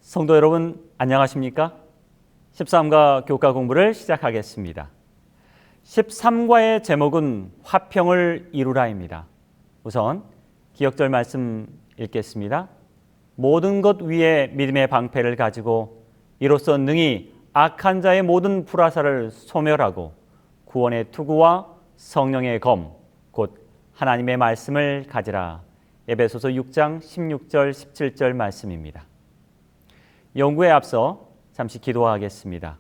성도 여러분, 안녕하십니까? 13과 교과 공부를 시작하겠습니다. 13과의 제목은 화평을 이루라입니다. 우선 기억절 말씀 읽겠습니다. 모든 것 위에 믿음의 방패를 가지고 이로써 능히 악한 자의 모든 불화살을 소멸하고 구원의 투구와 성령의 검, 곧 하나님의 말씀을 가지라. 에베소서 6장 16절 17절 말씀입니다. 연구에 앞서 잠시 기도하겠습니다.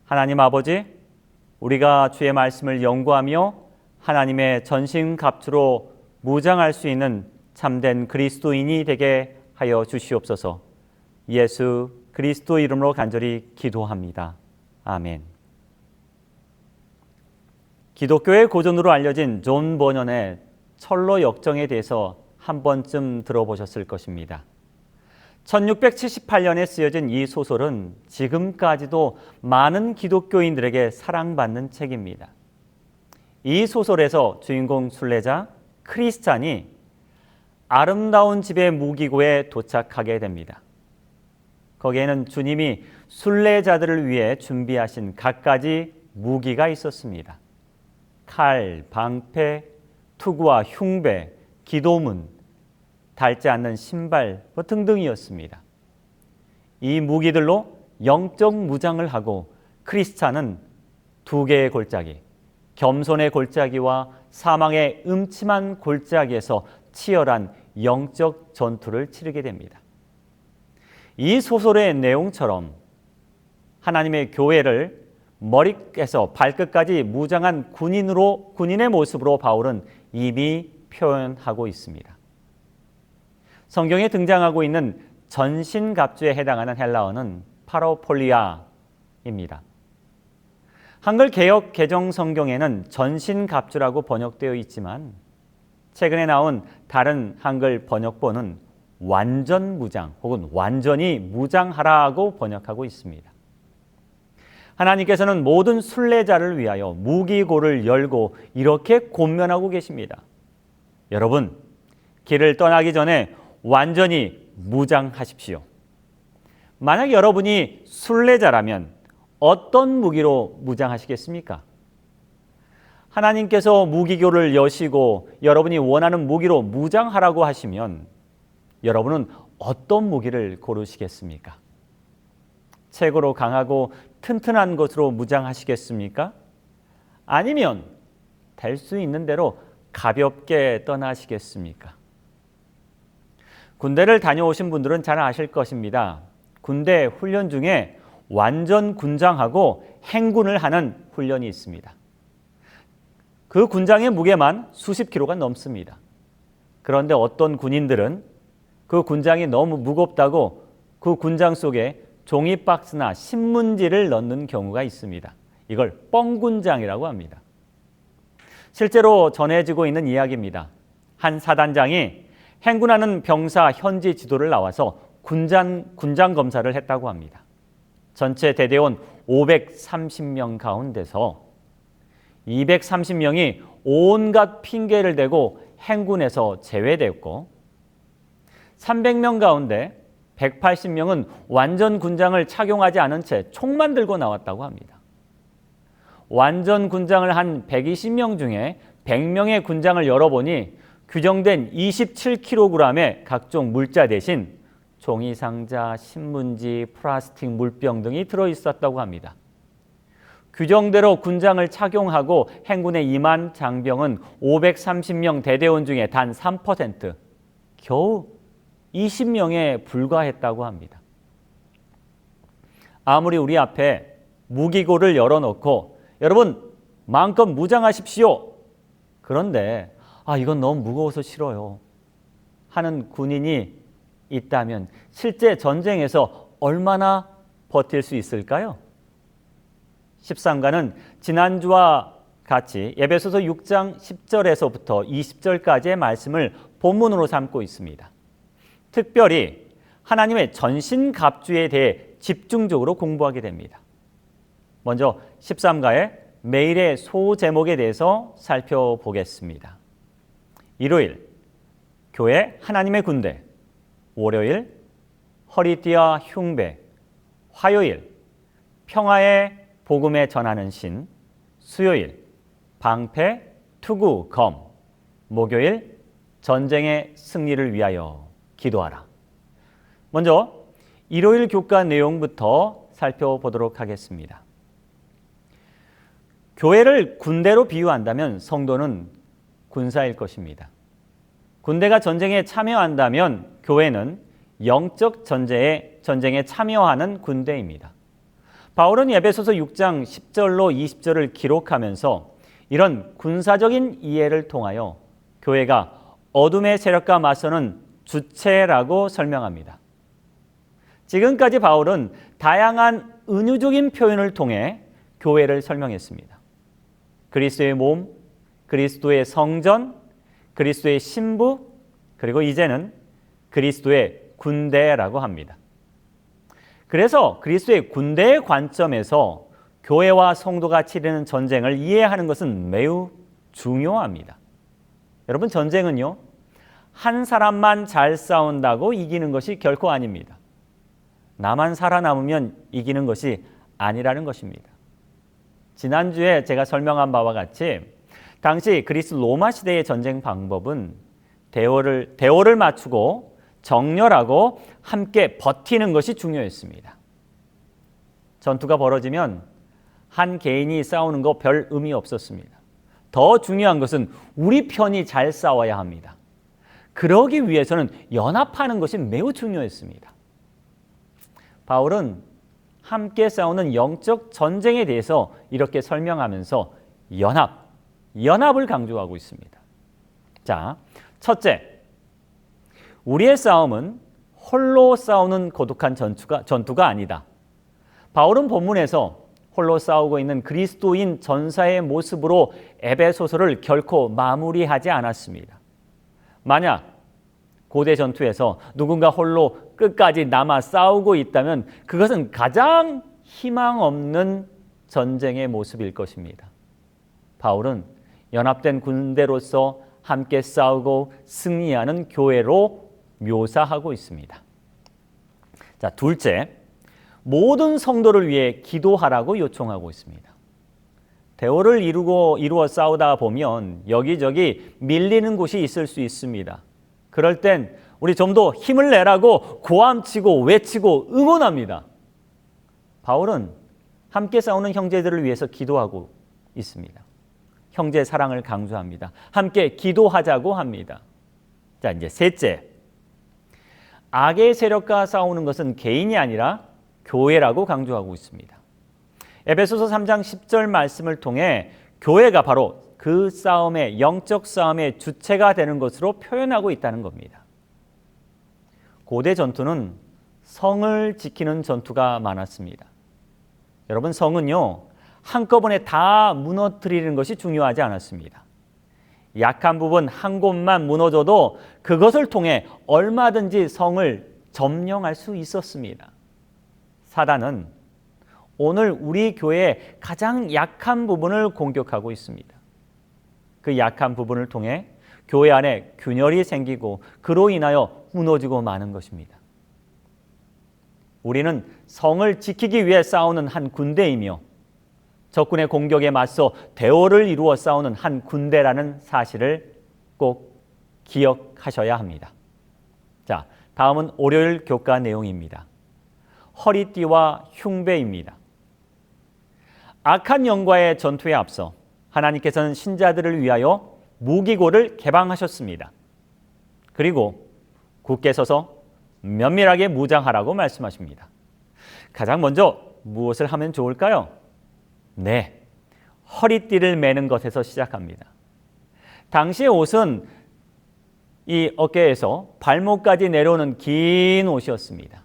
하나님 아버지, 우리가 주의 말씀을 연구하며 하나님의 전신갑주로 무장할 수 있는 참된 그리스도인이 되게 하여 주시옵소서. 예수 그리스도 이름으로 간절히 기도합니다. 아멘. 기독교의 고전으로 알려진 존 버년의 철로 역정에 대해서 한 번쯤 들어보셨을 것입니다. 1678년에 쓰여진 이 소설은 지금까지도 많은 기독교인들에게 사랑받는 책입니다. 이 소설에서 주인공 순례자 크리스찬이 아름다운 집의 무기고에 도착하게 됩니다. 거기에는 주님이 순례자들을 위해 준비하신 갖가지 무기가 있었습니다. 칼, 방패, 투구와 흉배, 기도문, 닳지 않는 신발 등등이었습니다. 이 무기들로 영적 무장을 하고 크리스찬은 두 개의 골짜기, 겸손의 골짜기와 사망의 음침한 골짜기에서 치열한 영적 전투를 치르게 됩니다. 이 소설의 내용처럼 하나님의 교회를 머리에서 발끝까지 무장한 군인의 모습으로 바울은 이미 표현하고 있습니다. 성경에 등장하고 있는 전신갑주에 해당하는 헬라어는 파라폴리아입니다. 한글 개역 개정 성경에는 전신갑주라고 번역되어 있지만 최근에 나온 다른 한글 번역본은 완전 무장 혹은 완전히 무장하라고 번역하고 있습니다. 하나님께서는 모든 순례자를 위하여 무기고를 열고 이렇게 권면하고 계십니다. 여러분, 길을 떠나기 전에 완전히 무장하십시오. 만약 여러분이 순례자라면 어떤 무기로 무장하시겠습니까? 하나님께서 무기고를 여시고 여러분이 원하는 무기로 무장하라고 하시면 여러분은 어떤 무기를 고르시겠습니까? 최고로 강하고 튼튼한 것으로 무장하시겠습니까? 아니면 될 수 있는 대로 가볍게 떠나시겠습니까? 군대를 다녀오신 분들은 잘 아실 것입니다. 군대 훈련 중에 완전 군장하고 행군을 하는 훈련이 있습니다. 그 군장의 무게만 수십 킬로가 넘습니다. 그런데 어떤 군인들은 그 군장이 너무 무겁다고 그 군장 속에 종이박스나 신문지를 넣는 경우가 있습니다. 이걸 뻥군장이라고 합니다. 실제로 전해지고 있는 이야기입니다. 한 사단장이 행군하는 병사 현지 지도를 나와서 군장 검사를 했다고 합니다. 전체 대대원 530명 가운데서 230명이 온갖 핑계를 대고 행군에서 제외됐고 300명 가운데 180명은 완전 군장을 착용하지 않은 채 총만 들고 나왔다고 합니다. 완전 군장을 한 120명 중에 100명의 군장을 열어보니 규정된 27kg의 각종 물자 대신 종이상자, 신문지, 플라스틱 물병 등이 들어있었다고 합니다. 규정대로 군장을 착용하고 행군에 임한 장병은 530명 대대원 중에 단 3%, 겨우 20명에 불과했다고 합니다. 아무리 우리 앞에 무기고를 열어놓고 여러분 마음껏 무장하십시오. 그런데 이건 너무 무거워서 싫어요 하는 군인이 있다면 실제 전쟁에서 얼마나 버틸 수 있을까요? 13과는 지난주와 같이 에베소서 6장 10절에서부터 20절까지의 말씀을 본문으로 삼고 있습니다. 특별히 하나님의 전신갑주에 대해 집중적으로 공부하게 됩니다. 먼저 13과의 매일의 소제목에 대해서 살펴보겠습니다. 일요일, 교회 하나님의 군대. 월요일, 허리띠와 흉배, 화요일, 평화의 복음에 전하는 신, 수요일, 방패, 투구, 검, 목요일, 전쟁의 승리를 위하여 기도하라. 먼저 일요일 교과 내용부터 살펴보도록 하겠습니다. 교회를 군대로 비유한다면 성도는 군사일 것입니다. 군대가 전쟁에 참여한다면 교회는 영적 전쟁에 참여하는 군대입니다. 바울은 에베소서 6장 10절로 20절을 기록하면서 이런 군사적인 이해를 통하여 교회가 어둠의 세력과 맞서는 주체라고 설명합니다. 지금까지 바울은 다양한 은유적인 표현을 통해 교회를 설명했습니다. 그리스도의 몸, 그리스도의 성전, 그리스도의 신부, 그리고 이제는 그리스도의 군대라고 합니다. 그래서 그리스도의 군대의 관점에서 교회와 성도가 치르는 전쟁을 이해하는 것은 매우 중요합니다. 여러분, 전쟁은요, 한 사람만 잘 싸운다고 이기는 것이 결코 아닙니다. 나만 살아남으면 이기는 것이 아니라는 것입니다. 지난주에 제가 설명한 바와 같이 당시 그리스 로마 시대의 전쟁 방법은 대오를 맞추고 정렬하고 함께 버티는 것이 중요했습니다. 전투가 벌어지면 한 개인이 싸우는 거 별 의미 없었습니다. 더 중요한 것은 우리 편이 잘 싸워야 합니다. 그러기 위해서는 연합하는 것이 매우 중요했습니다. 바울은 함께 싸우는 영적 전쟁에 대해서 이렇게 설명하면서 연합을 강조하고 있습니다. 자, 첫째, 우리의 싸움은 홀로 싸우는 고독한 전투가 아니다. 바울은 본문에서 홀로 싸우고 있는 그리스도인 전사의 모습으로 에베소서를 결코 마무리하지 않았습니다. 만약 고대 전투에서 누군가 홀로 끝까지 남아 싸우고 있다면 그것은 가장 희망 없는 전쟁의 모습일 것입니다. 바울은 연합된 군대로서 함께 싸우고 승리하는 교회로 묘사하고 있습니다. 자, 둘째, 모든 성도를 위해 기도하라고 요청하고 있습니다. 대오를 이루어 싸우다 보면 여기저기 밀리는 곳이 있을 수 있습니다. 그럴 땐 우리 좀 더 힘을 내라고 고함치고 외치고 응원합니다. 바울은 함께 싸우는 형제들을 위해서 기도하고 있습니다. 형제 사랑을 강조합니다. 함께 기도하자고 합니다. 자, 이제 셋째, 악의 세력과 싸우는 것은 개인이 아니라 교회라고 강조하고 있습니다. 에베소서 3장 10절 말씀을 통해 교회가 바로 그 싸움의 영적 싸움의 주체가 되는 것으로 표현하고 있다는 겁니다. 고대 전투는 성을 지키는 전투가 많았습니다. 여러분, 성은요, 한꺼번에 다 무너뜨리는 것이 중요하지 않았습니다. 약한 부분 한 곳만 무너져도 그것을 통해 얼마든지 성을 점령할 수 있었습니다. 사단은 오늘 우리 교회의 가장 약한 부분을 공격하고 있습니다. 그 약한 부분을 통해 교회 안에 균열이 생기고 그로 인하여 무너지고 마는 것입니다. 우리는 성을 지키기 위해 싸우는 한 군대이며 적군의 공격에 맞서 대오를 이루어 싸우는 한 군대라는 사실을 꼭 기억하셔야 합니다. 자, 다음은 월요일 교과 내용입니다. 허리띠와 흉배입니다. 악한 영과의 전투에 앞서 하나님께서는 신자들을 위하여 무기고를 개방하셨습니다. 그리고 굳게 서서 면밀하게 무장하라고 말씀하십니다. 가장 먼저 무엇을 하면 좋을까요? 네, 허리띠를 매는 것에서 시작합니다. 당시의 옷은 이 어깨에서 발목까지 내려오는 긴 옷이었습니다.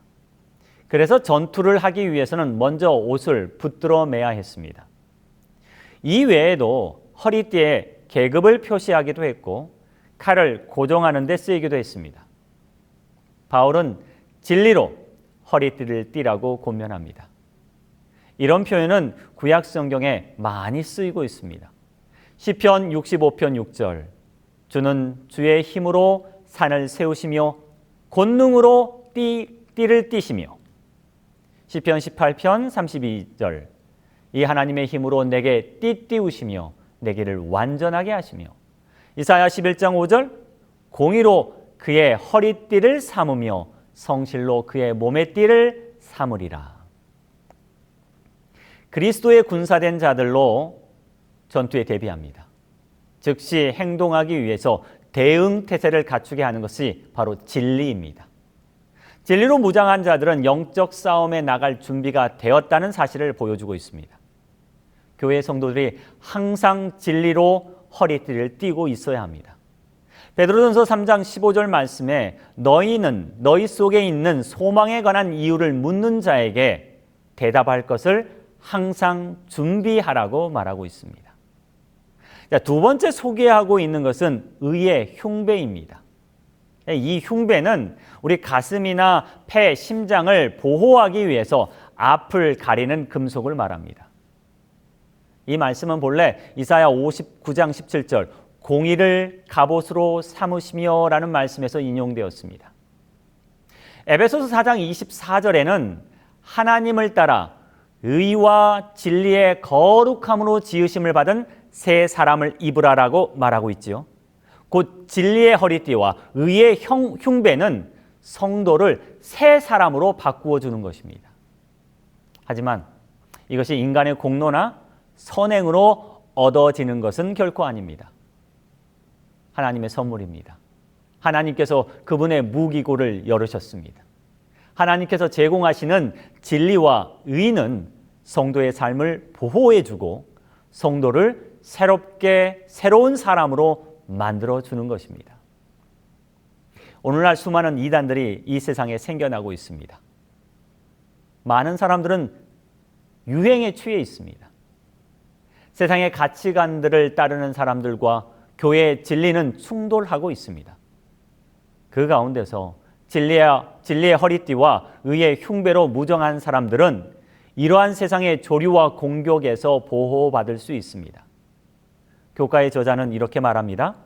그래서 전투를 하기 위해서는 먼저 옷을 붙들어 매야 했습니다. 이 외에도 허리띠에 계급을 표시하기도 했고 칼을 고정하는 데 쓰이기도 했습니다. 바울은 진리로 허리띠를 띠라고 권면합니다. 이런 표현은 구약 성경에 많이 쓰이고 있습니다. 시편 65편 6절, 주는 주의 힘으로 산을 세우시며 권능으로 띠 띠를 띠시며 시편 18편 32절 이 하나님의 힘으로 내게 띠 띠우시며 내 길을 완전하게 하시며 이사야 11장 5절 공의로 그의 허리띠를 삼으며 성실로 그의 몸의 띠를 삼으리라. 그리스도의 군사된 자들로 전투에 대비합니다. 즉시 행동하기 위해서 대응 태세를 갖추게 하는 것이 바로 진리입니다. 진리로 무장한 자들은 영적 싸움에 나갈 준비가 되었다는 사실을 보여주고 있습니다. 교회 성도들이 항상 진리로 허리띠를 띠고 있어야 합니다. 베드로전서 3장 15절 말씀에 너희는 너희 속에 있는 소망에 관한 이유를 묻는 자에게 대답할 것을 항상 준비하라고 말하고 있습니다. 자, 두 번째 소개하고 있는 것은 의의 흉배입니다. 이 흉배는 우리 가슴이나 폐, 심장을 보호하기 위해서 앞을 가리는 금속을 말합니다. 이 말씀은 본래 이사야 59장 17절 공의를 갑옷으로 삼으시며 라는 말씀에서 인용되었습니다. 에베소서 4장 24절에는 하나님을 따라 의와 진리의 거룩함으로 지으심을 받은 새 사람을 입으라라고 말하고 있지요. 곧 진리의 허리띠와 의의 흉배는 성도를 새 사람으로 바꾸어 주는 것입니다. 하지만 이것이 인간의 공로나 선행으로 얻어지는 것은 결코 아닙니다. 하나님의 선물입니다. 하나님께서 그분의 무기고를 열으셨습니다. 하나님께서 제공하시는 진리와 의는 성도의 삶을 보호해주고 성도를 새롭게 새로운 사람으로 만들어주는 것입니다. 오늘날 수많은 이단들이 이 세상에 생겨나고 있습니다. 많은 사람들은 유행에 취해 있습니다. 세상의 가치관들을 따르는 사람들과 교회의 진리는 충돌하고 있습니다. 그 가운데서 진리의 허리띠와 의의 흉배로 무정한 사람들은 이러한 세상의 조류와 공격에서 보호받을 수 있습니다. 교가의 저자는 이렇게 말합니다.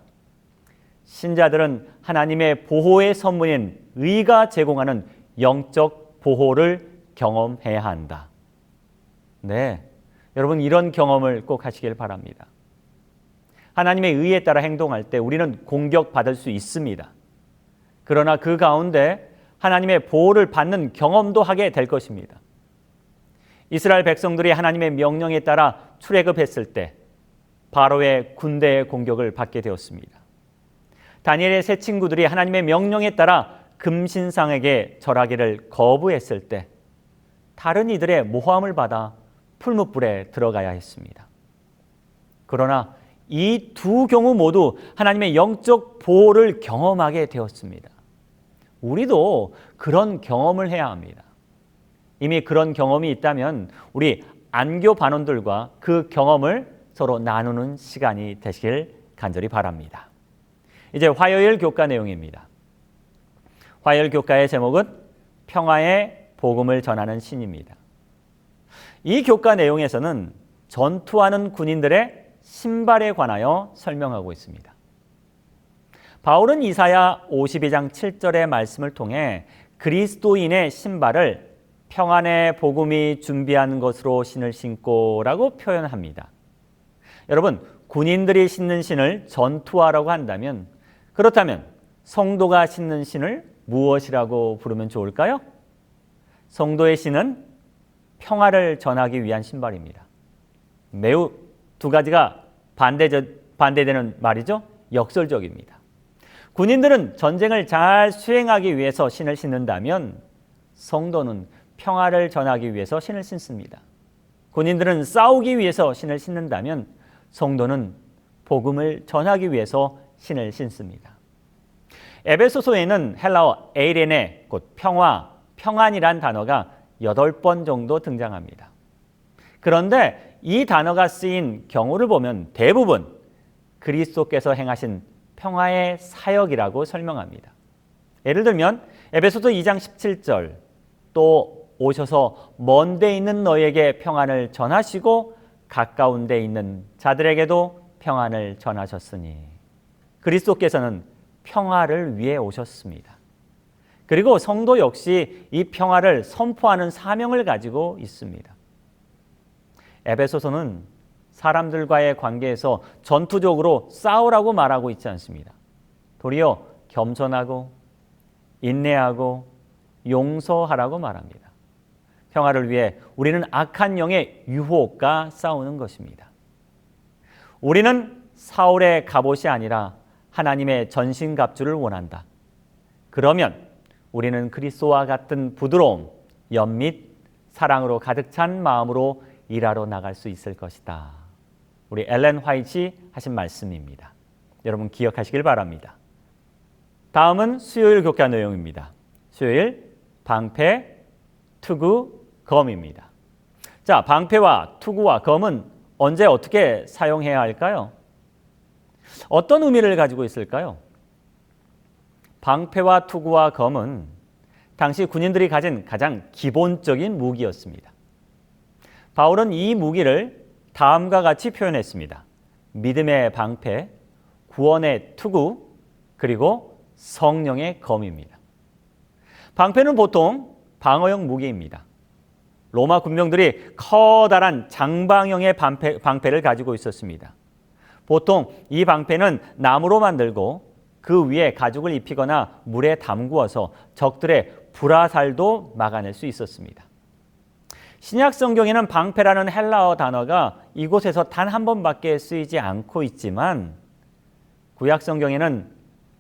신자들은 하나님의 보호의 선물인 의가 제공하는 영적 보호를 경험해야 한다. 네, 여러분 이런 경험을 꼭 하시길 바랍니다. 하나님의 의에 따라 행동할 때 우리는 공격받을 수 있습니다. 그러나 그 가운데 하나님의 보호를 받는 경험도 하게 될 것입니다. 이스라엘 백성들이 하나님의 명령에 따라 출애굽했을 때 바로의 군대의 공격을 받게 되었습니다. 다니엘의 세 친구들이 하나님의 명령에 따라 금신상에게 절하기를 거부했을 때 다른 이들의 모함을 받아 풀무불에 들어가야 했습니다. 그러나 이 두 경우 모두 하나님의 영적 보호를 경험하게 되었습니다. 우리도 그런 경험을 해야 합니다. 이미 그런 경험이 있다면 우리 안교 반원들과 그 경험을 서로 나누는 시간이 되시길 간절히 바랍니다. 이제 화요일 교과 내용입니다. 화요일 교과의 제목은 평화의 복음을 전하는 신입니다. 이 교과 내용에서는 전투하는 군인들의 신발에 관하여 설명하고 있습니다. 바울은 이사야 52장 7절의 말씀을 통해 그리스도인의 신발을 평안의 복음이 준비한 것으로 신을 신고라고 표현합니다. 여러분, 군인들이 신는 신을 전투화라고 한다면 그렇다면 성도가 신는 신을 무엇이라고 부르면 좋을까요? 성도의 신은 평화를 전하기 위한 신발입니다. 매우 두 가지가 반대되는 말이죠. 역설적입니다. 군인들은 전쟁을 잘 수행하기 위해서 신을 신는다면 성도는 평화를 전하기 위해서 신을 신습니다. 군인들은 싸우기 위해서 신을 신는다면 성도는 복음을 전하기 위해서 신을 신습니다. 에베소서에는 헬라어 에이레네, 곧 평화, 평안이란 단어가 8번 정도 등장합니다. 그런데 이 단어가 쓰인 경우를 보면 대부분 그리스도께서 행하신 평화의 사역이라고 설명합니다. 예를 들면 에베소서 2장 17절 또 오셔서 먼 데 있는 너희에게 평안을 전하시고 가까운 데 있는 자들에게도 평안을 전하셨으니 그리스도께서는 평화를 위해 오셨습니다. 그리고 성도 역시 이 평화를 선포하는 사명을 가지고 있습니다. 에베소서는 사람들과의 관계에서 전투적으로 싸우라고 말하고 있지 않습니다. 도리어 겸손하고 인내하고 용서하라고 말합니다. 평화를 위해 우리는 악한 영의 유혹과 싸우는 것입니다. 우리는 사울의 갑옷이 아니라 하나님의 전신갑주를 원한다. 그러면 우리는 그리스도와 같은 부드러움, 연밋, 사랑으로 가득 찬 마음으로 일하러 나갈 수 있을 것이다. 우리 엘렌 화이트 하신 말씀입니다. 여러분 기억하시길 바랍니다. 다음은 수요일 교과 내용입니다. 수요일 방패, 투구, 검입니다. 자, 방패와 투구와 검은 언제 어떻게 사용해야 할까요? 어떤 의미를 가지고 있을까요? 방패와 투구와 검은 당시 군인들이 가진 가장 기본적인 무기였습니다. 바울은 이 무기를 다음과 같이 표현했습니다. 믿음의 방패, 구원의 투구, 그리고 성령의 검입니다. 방패는 보통 방어용 무기입니다. 로마 군병들이 커다란 장방형의 방패를 가지고 있었습니다. 보통 이 방패는 나무로 만들고 그 위에 가죽을 입히거나 물에 담구어서 적들의 불화살도 막아낼 수 있었습니다. 신약 성경에는 방패라는 헬라어 단어가 이곳에서 단 한 번밖에 쓰이지 않고 있지만 구약 성경에는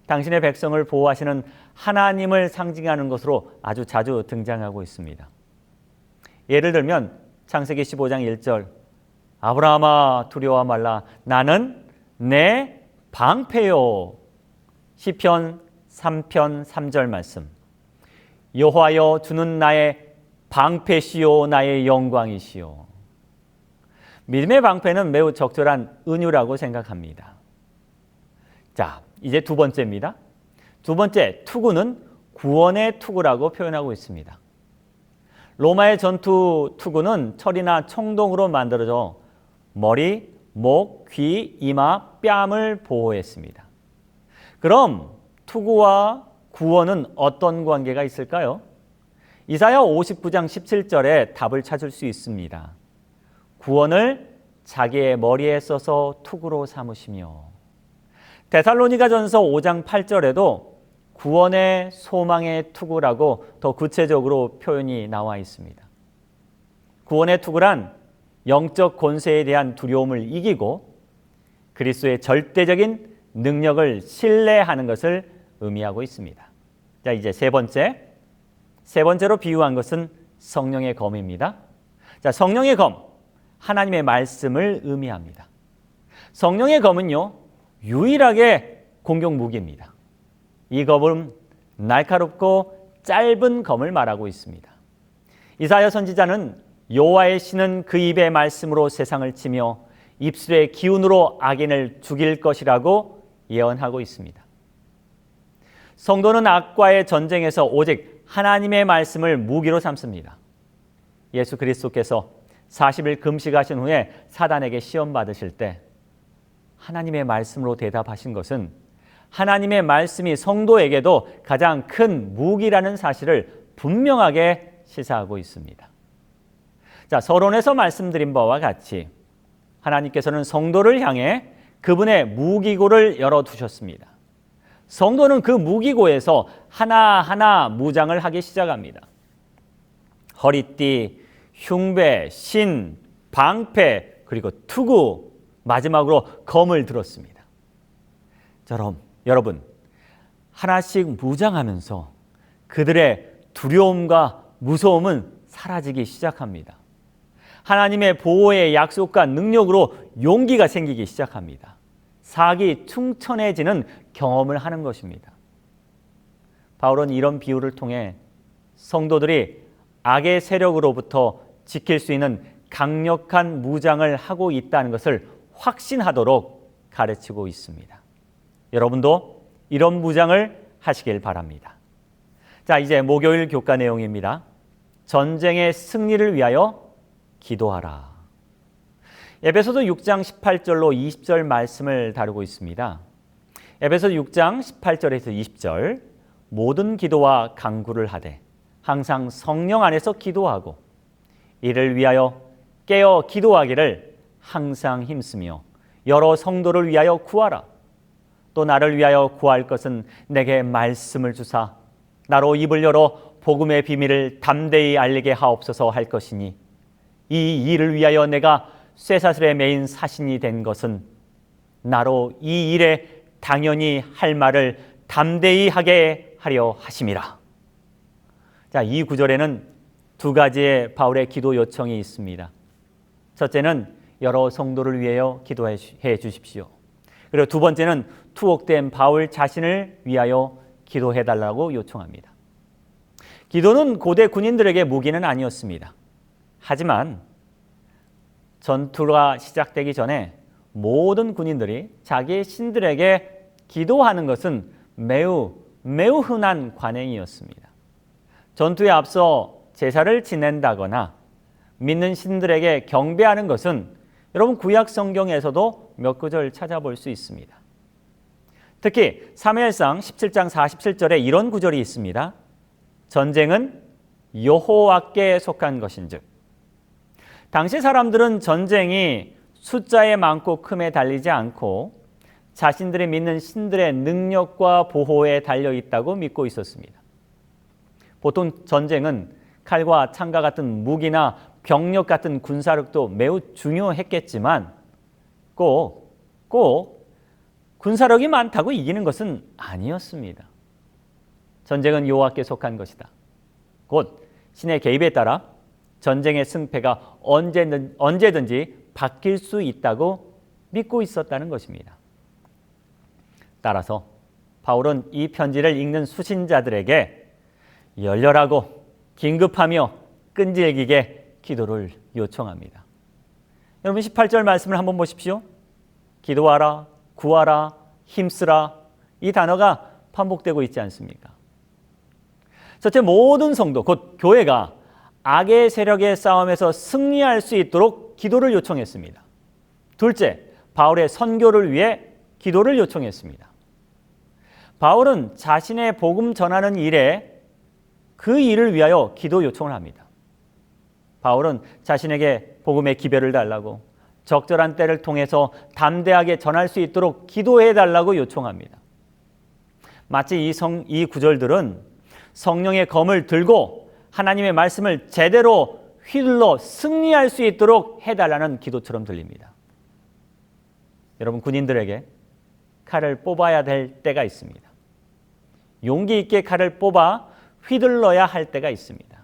당신의 백성을 보호하시는 하나님을 상징하는 것으로 아주 자주 등장하고 있습니다. 예를 들면 창세기 15장 1절 아브라함아 두려워 말라 나는 내 방패요. 시편 3편 3절 말씀 여호와여 주는 나의 방패시요 나의 영광이시요. 믿음의 방패는 매우 적절한 은유라고 생각합니다. 자, 이제 두 번째입니다. 두 번째, 투구는 구원의 투구라고 표현하고 있습니다. 로마의 전투 투구는 철이나 청동으로 만들어져 머리, 목, 귀, 이마, 뺨을 보호했습니다. 그럼 투구와 구원은 어떤 관계가 있을까요? 이사야 59장 17절에 답을 찾을 수 있습니다. 구원을 자기의 머리에 써서 투구로 삼으시며 데살로니가전서 5장 8절에도 구원의 소망의 투구라고 더 구체적으로 표현이 나와 있습니다. 구원의 투구란 영적 권세에 대한 두려움을 이기고 그리스도의 절대적인 능력을 신뢰하는 것을 의미하고 있습니다. 자, 이제 세 번째로 비유한 것은 성령의 검입니다. 자, 성령의 검, 하나님의 말씀을 의미합니다. 성령의 검은요, 유일하게 공격 무기입니다. 이 검은 날카롭고 짧은 검을 말하고 있습니다. 이사야 선지자는 여호와의 신은 그 입의 말씀으로 세상을 치며 입술의 기운으로 악인을 죽일 것이라고 예언하고 있습니다. 성도는 악과의 전쟁에서 오직 하나님의 말씀을 무기로 삼습니다. 예수 그리스도께서 40일 금식하신 후에 사단에게 시험 받으실 때 하나님의 말씀으로 대답하신 것은 하나님의 말씀이 성도에게도 가장 큰 무기라는 사실을 분명하게 시사하고 있습니다. 자, 서론에서 말씀드린 바와 같이 하나님께서는 성도를 향해 그분의 무기고를 열어두셨습니다. 성도는 그 무기고에서 하나하나 무장을 하기 시작합니다. 허리띠, 흉배, 신, 방패, 그리고 투구, 마지막으로 검을 들었습니다. 여러분, 하나씩 무장하면서 그들의 두려움과 무서움은 사라지기 시작합니다. 하나님의 보호의 약속과 능력으로 용기가 생기기 시작합니다. 사기 충천해지는 경험을 하는 것입니다. 바울은 이런 비유를 통해 성도들이 악의 세력으로부터 지킬 수 있는 강력한 무장을 하고 있다는 것을 확신하도록 가르치고 있습니다. 여러분도 이런 무장을 하시길 바랍니다. 자, 이제 목요일 교과 내용입니다. 전쟁의 승리를 위하여 기도하라. 에베소서 6장 18절로 20절 말씀을 다루고 있습니다. 에베소서 6장 18절에서 20절 모든 기도와 간구를 하되 항상 성령 안에서 기도하고 이를 위하여 깨어 기도하기를 항상 힘쓰며 여러 성도를 위하여 구하라. 또 나를 위하여 구할 것은 내게 말씀을 주사 나로 입을 열어 복음의 비밀을 담대히 알리게 하옵소서 할 것이니 이 일을 위하여 내가 쇠사슬에 매인 사신이 된 것은 나로 이 일에 당연히 할 말을 담대히 하게 하려 하심이라. 자, 이 구절에는 두 가지의 바울의 기도 요청이 있습니다. 첫째는 여러 성도를 위하여 기도해 주십시오. 그리고 두 번째는 투옥된 바울 자신을 위하여 기도해 달라고 요청합니다. 기도는 고대 군인들에게 무기는 아니었습니다. 하지만 전투가 시작되기 전에 모든 군인들이 자기의 신들에게 기도하는 것은 매우 흔한 관행이었습니다. 전투에 앞서 제사를 지낸다거나 믿는 신들에게 경배하는 것은 여러분 구약 성경에서도 몇 구절 찾아볼 수 있습니다. 특히 사무엘상 17장 47절에 이런 구절이 있습니다. 전쟁은 여호와께 속한 것인즉. 당시 사람들은 전쟁이 숫자의 많고 큼에 달리지 않고 자신들이 믿는 신들의 능력과 보호에 달려 있다고 믿고 있었습니다. 보통 전쟁은 칼과 창과 같은 무기나 병력 같은 군사력도 매우 중요했겠지만 꼭 군사력이 많다고 이기는 것은 아니었습니다. 전쟁은 여호와께 속한 것이다. 곧 신의 개입에 따라 전쟁의 승패가 언제든지 바뀔 수 있다고 믿고 있었다는 것입니다. 따라서 바울은 이 편지를 읽는 수신자들에게 열렬하고 긴급하며 끈질기게 기도를 요청합니다. 여러분 18절 말씀을 한번 보십시오. 기도하라, 구하라, 힘쓰라, 이 단어가 반복되고 있지 않습니까? 첫째, 모든 성도, 곧 교회가 악의 세력의 싸움에서 승리할 수 있도록 기도를 요청했습니다. 둘째, 바울의 선교를 위해 기도를 요청했습니다. 바울은 자신의 복음 전하는 일에 그 일을 위하여 기도 요청을 합니다. 바울은 자신에게 복음의 기별을 달라고 적절한 때를 통해서 담대하게 전할 수 있도록 기도해 달라고 요청합니다. 마치 이 구절들은 성령의 검을 들고 하나님의 말씀을 제대로 휘둘러 승리할 수 있도록 해달라는 기도처럼 들립니다. 여러분, 군인들에게 칼을 뽑아야 될 때가 있습니다. 용기 있게 칼을 뽑아 휘둘러야 할 때가 있습니다.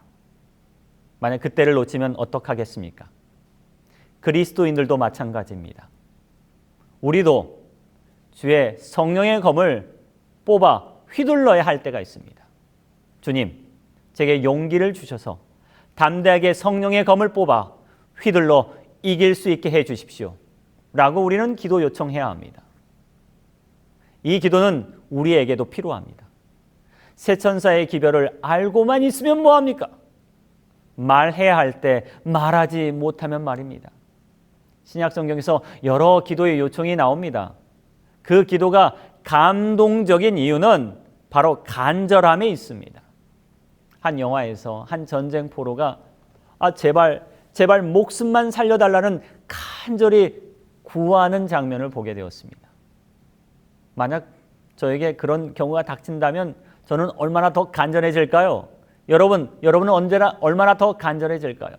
만약 그때를 놓치면 어떡하겠습니까? 그리스도인들도 마찬가지입니다. 우리도 주의 성령의 검을 뽑아 휘둘러야 할 때가 있습니다. 주님, 제게 용기를 주셔서 담대하게 성령의 검을 뽑아 휘둘러 이길 수 있게 해 주십시오. 라고 우리는 기도 요청해야 합니다. 이 기도는 우리에게도 필요합니다. 새 천사의 기별을 알고만 있으면 뭐합니까? 말해야 할 때 말하지 못하면 말입니다. 신약 성경에서 여러 기도의 요청이 나옵니다. 그 기도가 감동적인 이유는 바로 간절함에 있습니다. 한 영화에서 한 전쟁 포로가 제발 목숨만 살려달라는 간절히 구하는 장면을 보게 되었습니다. 만약 저에게 그런 경우가 닥친다면 저는 얼마나 더 간절해질까요? 여러분은 언제나 얼마나 더 간절해질까요?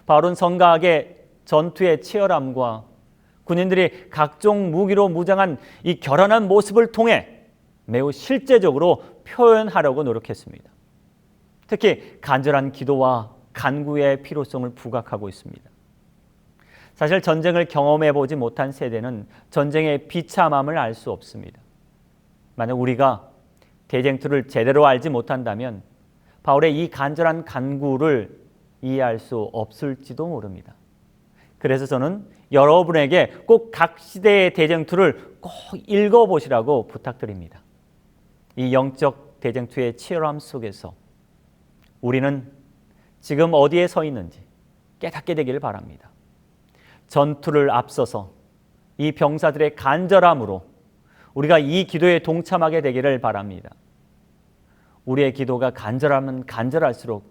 바울은 성가하게 전투의 치열함과 군인들이 각종 무기로 무장한 이 결연한 모습을 통해 매우 실제적으로 표현하려고 노력했습니다. 특히 간절한 기도와 간구의 필요성을 부각하고 있습니다. 사실 전쟁을 경험해 보지 못한 세대는 전쟁의 비참함을 알 수 없습니다. 만약 우리가 대쟁투를 제대로 알지 못한다면 바울의 이 간절한 간구를 이해할 수 없을지도 모릅니다. 그래서 저는 여러분에게 꼭 각 시대의 대쟁투를 꼭 읽어보시라고 부탁드립니다. 이 영적 대쟁투의 치열함 속에서 우리는 지금 어디에 서 있는지 깨닫게 되기를 바랍니다. 전투를 앞서서 이 병사들의 간절함으로 우리가 이 기도에 동참하게 되기를 바랍니다. 우리의 기도가 간절하면 간절할수록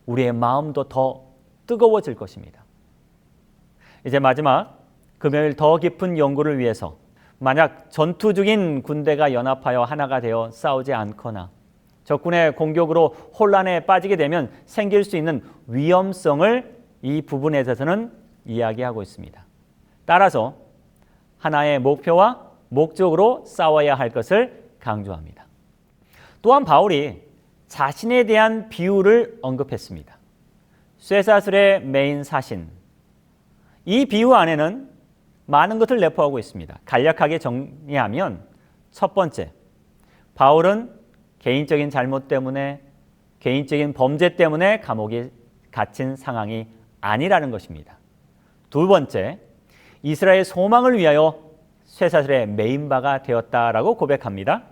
우리의 마음도 더 뜨거워질 것입니다. 이제 마지막 금요일 더 깊은 연구를 위해서 만약 전투 중인 군대가 연합하여 하나가 되어 싸우지 않거나 적군의 공격으로 혼란에 빠지게 되면 생길 수 있는 위험성을 이 부분에 대해서는 이야기하고 있습니다. 따라서 하나의 목표와 목적으로 싸워야 할 것을 강조합니다. 또한 바울이 자신에 대한 비유를 언급했습니다. 쇠사슬의 메인 사신. 이 비유 안에는 많은 것을 내포하고 있습니다. 간략하게 정리하면 첫 번째, 바울은 개인적인 잘못 때문에, 개인적인 범죄 때문에 감옥에 갇힌 상황이 아니라는 것입니다. 두 번째, 이스라엘 소망을 위하여 쇠사슬에 매인 바가 되었다라고 고백합니다.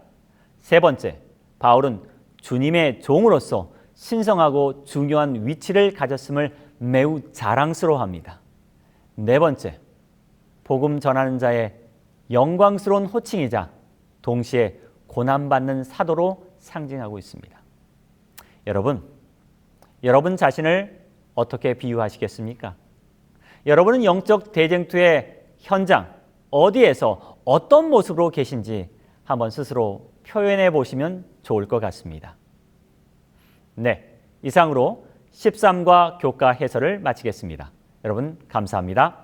세 번째, 바울은 주님의 종으로서 신성하고 중요한 위치를 가졌음을 매우 자랑스러워합니다. 네 번째, 복음 전하는 자의 영광스러운 호칭이자 동시에 고난받는 사도로 상징하고 있습니다. 여러분 자신을 어떻게 비유하시겠습니까? 여러분은 영적 대쟁투의 현장, 어디에서 어떤 모습으로 계신지 한번 스스로 표현해 보시면 좋을 것 같습니다. 네, 이상으로 13과 교과 해설을 마치겠습니다. 여러분 감사합니다.